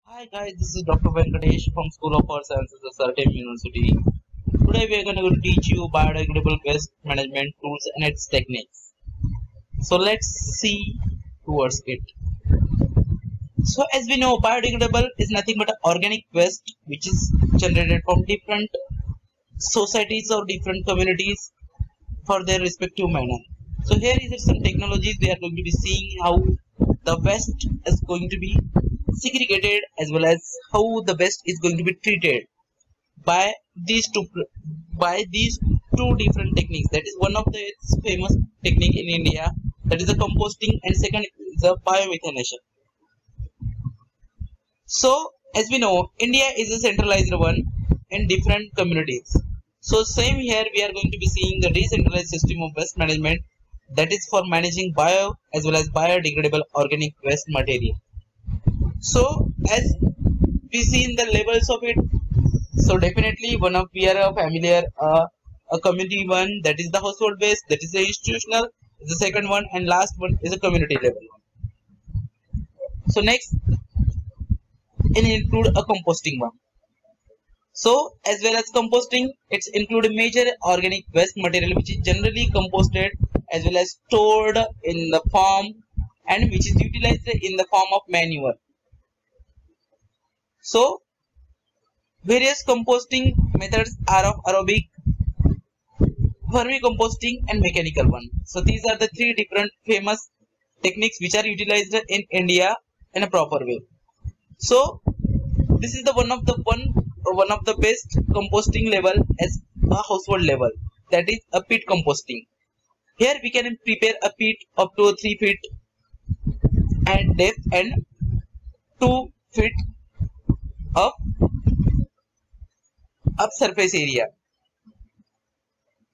Hi guys, this is Dr. Venkatesh from School of Earth Sciences at Sartame University. Today we are going to teach you biodegradable waste management tools and its techniques. So let's see towards it. So as we know, biodegradable is nothing but organic waste which is generated from different societies or different communities for their respective manner. So here is some technologies we are going to be seeing how the waste is going to be segregated as well as how the waste is going to be treated by these two different techniques. That is one of the famous technique in India, that is the composting, and second is the biomethanation. So as we know, India is a centralized one in different communities. So same here we are going to be seeing the decentralized system of waste management, that is for managing bio as well as biodegradable organic waste material. So as we see in the levels of it, so definitely we are familiar a community one, that is the household waste, that is the institutional, the second one, and last one is a community level one. So next it include a composting one. So as well as composting, it's include major organic waste material which is generally composted as well as stored in the form and which is utilized in the form of manure. So various composting methods are of aerobic, vermicomposting, and mechanical one. So these are the three different famous techniques which are utilized in India in a proper way. So this is the one of the best composting level as a household level, that is a pit composting. Here we can prepare a pit up to 3 feet and depth and 2 feet of surface area.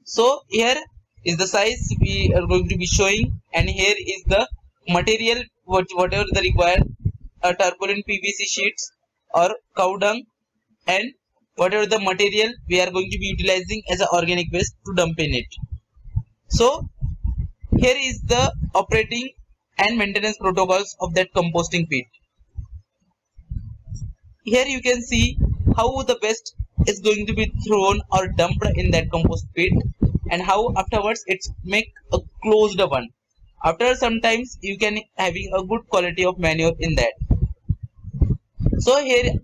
So here is the size we are going to be showing, and here is the material whatever the required tarpaulin PVC sheets or cow dung, and whatever the material we are going to be utilizing as an organic waste to dump in it. So here is the operating and maintenance protocols of that composting pit. Here you can see how the waste is going to be thrown or dumped in that compost pit, and how afterwards it's make a closed one. After sometimes you can having a good quality of manure in that. So here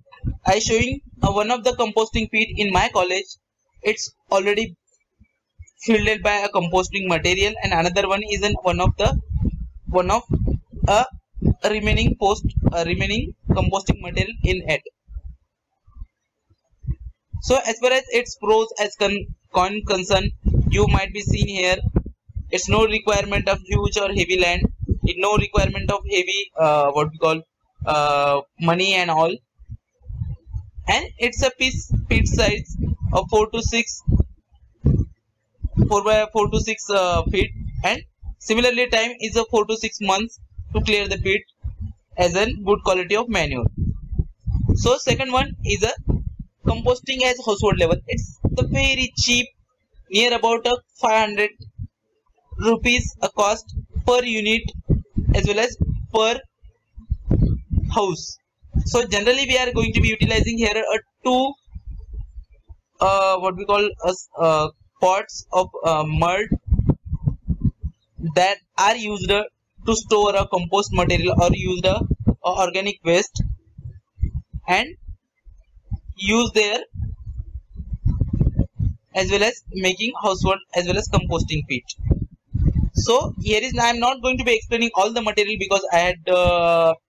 I showing one of the composting pit in my college. It's already filled by a composting material, and another one is in one of a remaining composting material in it. So as far as its pros as concern, you might be seen here, it's no requirement of huge or heavy land, it no requirement of heavy money and all, and it's a pit size of 4 by 4 to 6 feet, and similarly time is a 4 to 6 months to clear the pit as a good quality of manure. So second one is a composting as household level. It's the very cheap, near about a 500 rupees a cost per unit as well as per house. So generally we are going to be utilizing here a two pots of mud that are used to store a compost material or used a organic waste, and use there as well as making household as well as composting pit. So here is, I am not going to be explaining all the material because I had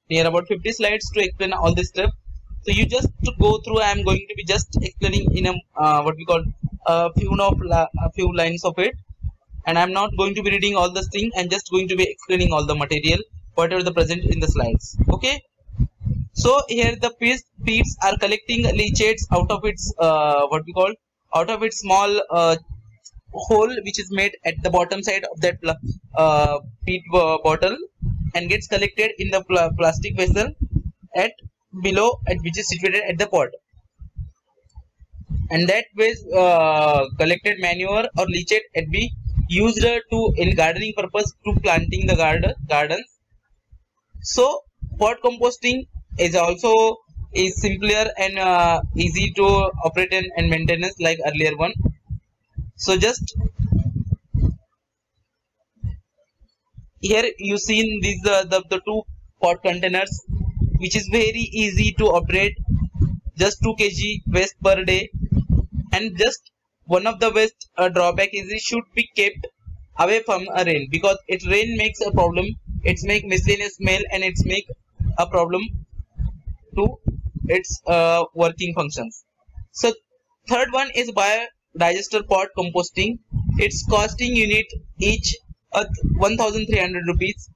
near about 50 slides to explain all this stuff. So you just to go through, I am going to be just explaining in a few lines of it, and I am not going to be reading all this thing. I am just going to be explaining all the material whatever the present in the slides. Okay. So here the pits are collecting leachates out of its small hole which is made at the bottom side of that peat bottle, and gets collected in the plastic vessel at below, which is situated at the pot, and that waste collected manure or leachate it be used in gardening purpose to planting the gardens. So pot composting is also is simpler and easy to operate and maintenance like earlier one. So just here you seen these the two pot containers, which is very easy to operate, just 2 kg waste per day. And just one of the waste drawback is it should be kept away from a rain, because rain makes a problem. It's make miscellaneous smell and it's make a problem to its working functions. So third one is biodigester pot composting. Its costing unit each 1300 rupees.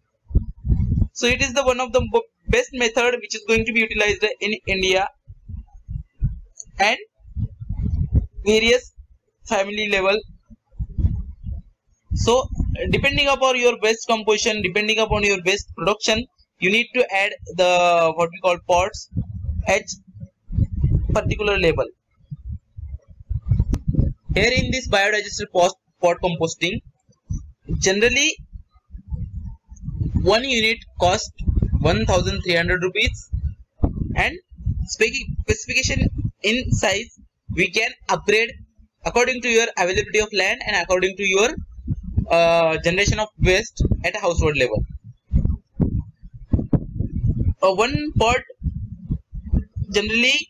So it is the one of the best method which is going to be utilized in India, and various family level. So depending upon your waste composition, depending upon your waste production, you need to add the what we call pots at particular level. Here in this biodigester pot composting, generally one unit cost 1300 rupees, and specification in size we can upgrade according to your availability of land and according to your generation of waste at a household level. One pot generally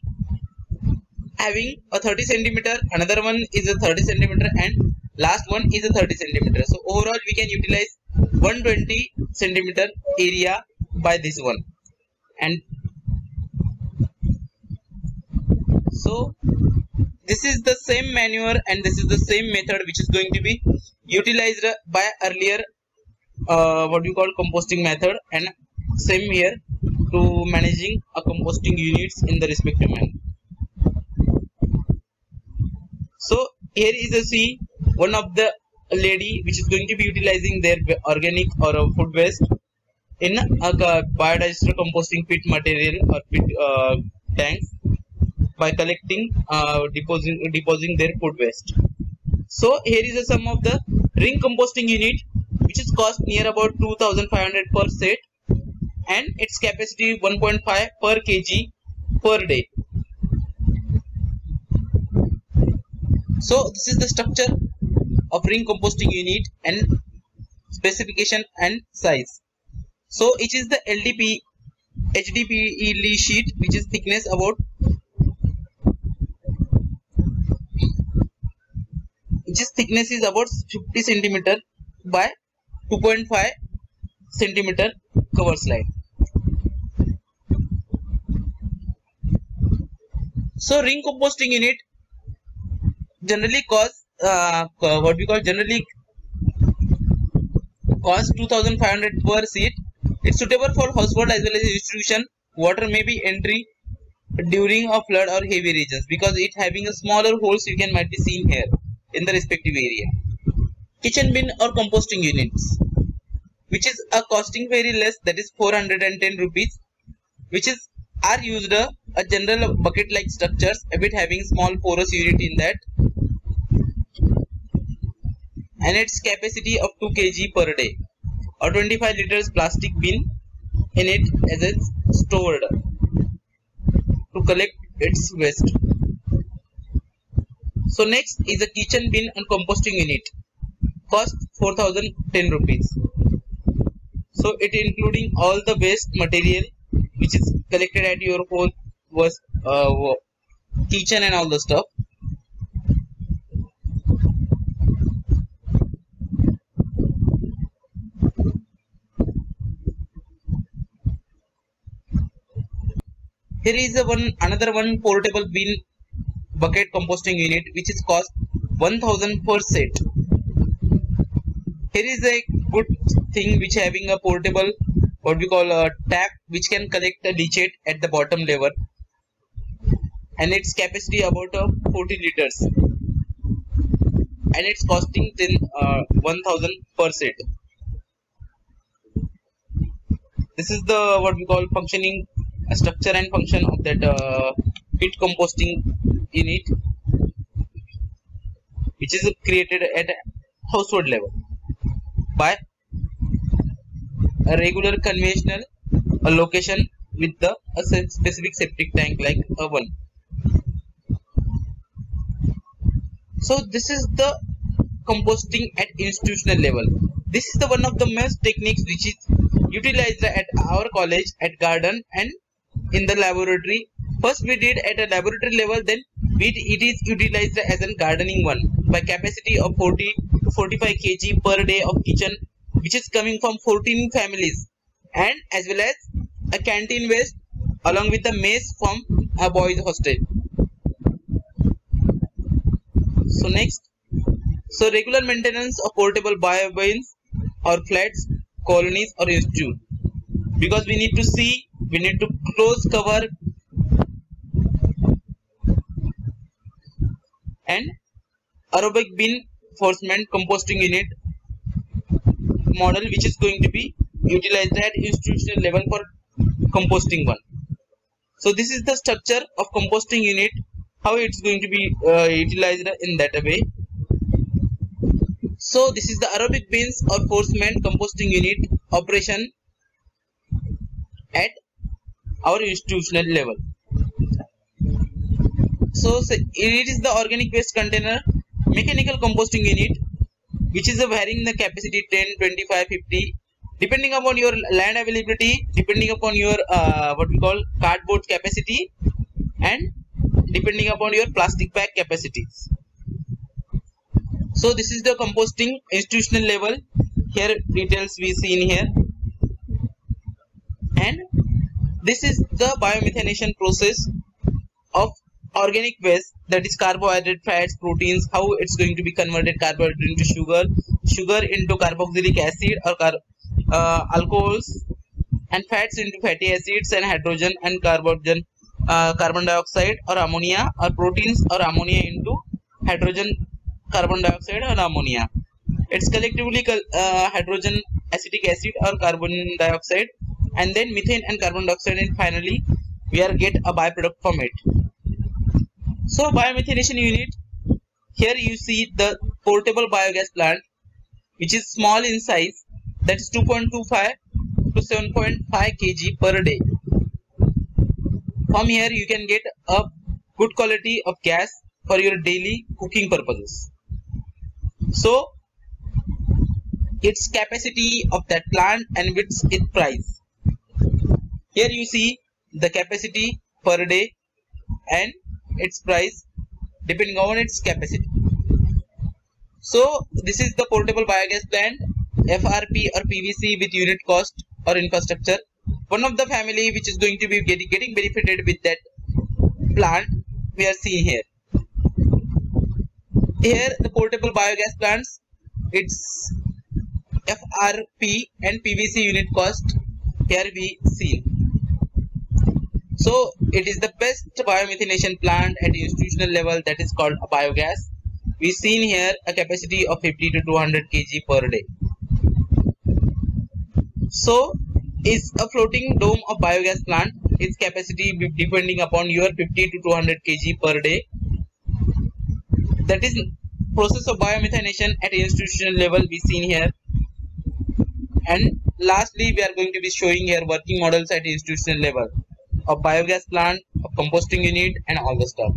having a 30 centimeter, another one is a 30 centimeter, and last one is a 30 centimeter. So overall we can utilize 120 centimeter area by this one. And so this is the same manure and this is the same method which is going to be utilized by earlier what we call composting method, and same here to managing a composting units in the respective manner. So here is a see one of the lady which is going to be utilizing their organic or food waste in a biodigester composting pit material or pit tanks by collecting depositing their food waste. So here is a sum of the ring composting unit, which is cost near about 2500 per set, and its capacity 1.5 per kg per day. So this is the structure of ring composting unit and specification and size. So it is the LDP HDPE sheet, which is thickness about thickness is about 50 centimeter by 2.5 centimeter cover slide. So ring composting unit generally cost what we call generally cost 2500 per seat. It's suitable for household as well as distribution. Water may be entry during a flood or heavy regions, because it having a smaller holes you can might be seen here in the respective area. Kitchen bin or composting units, which is a costing very less, that is 410 rupees, which is are used a general bucket like structures, a bit having small porous unit in that, and its capacity of 2 kg per day, or 25 liters plastic bin in it as it's stored to collect its waste. So next is a kitchen bin and composting unit, cost 4010 rupees. So it including all the waste material which is collected at your home was kitchen and all the stuff. Here is another one portable bin bucket composting unit, which is cost 1000 per set. Here is a good thing which having a portable what we call a tap which can collect the leachate at the bottom level, and its capacity about 40 liters, and it's costing 1000 per set. This is the what we call functioning structure and function of that pit composting unit, which is created at a household level by a regular conventional location with the specific septic tank like a one. So this is the composting at institutional level. This is the one of the most techniques which is utilized at our college, at garden and in the laboratory. First we did at a laboratory level, then it is utilized as a gardening one by capacity of 40 to 45 kg per day of kitchen, which is coming from 14 families, and as well as a canteen waste along with the mess from a boys hostel. So next, so regular maintenance of portable bio bins or flats, colonies or institute, because we need to close cover and aerobic bin enforcement composting unit model, which is going to be utilized at institutional level for composting one. So this is the structure of composting unit, how it's going to be utilized in that way. So this is the aerobic bins or enforcement composting unit operation at our institutional level. So it is the organic waste container mechanical composting unit, which is varying the capacity 10, 25, 50 depending upon your land availability, depending upon your what we call cardboard capacity, and depending upon your plastic bag capacities. So this is the composting institutional level. Here details we see in here, and this is the biomethanation process of organic waste, that is carbohydrate, fats, proteins, how it's going to be converted carbohydrate into sugar, sugar into carboxylic acid or alcohols, and fats into fatty acids, and hydrogen and carbon dioxide or ammonia, or proteins or ammonia into hydrogen, carbon dioxide or ammonia. It's collectively hydrogen, acetic acid or carbon dioxide, and then methane and carbon dioxide, and finally we are get a byproduct from it. So biomethanation unit, here you see the portable biogas plant, which is small in size, that is 2.25 to 7.5 kg per day. From here you can get a good quality of gas for your daily cooking purposes. So its capacity of that plant and its price. Here you see the capacity per day and its price depending on its capacity. So this is the portable biogas plant, FRP or PVC with unit cost or infrastructure. One of the family which is going to be getting benefited with that plant we are seeing here. Here the portable biogas plants, its FRP and PVC unit cost here we see. So it is the best biomethanation plant at institutional level, that is called a biogas. We seen here a capacity of 50 to 200 kg per day. So is a floating dome of biogas plant, its capacity depending upon your 50 to 200 kg per day. That is process of biomethanation at institutional level we seen here. And lastly we are going to be showing here working models at institutional level of biogas plant, of composting unit and all the stuff.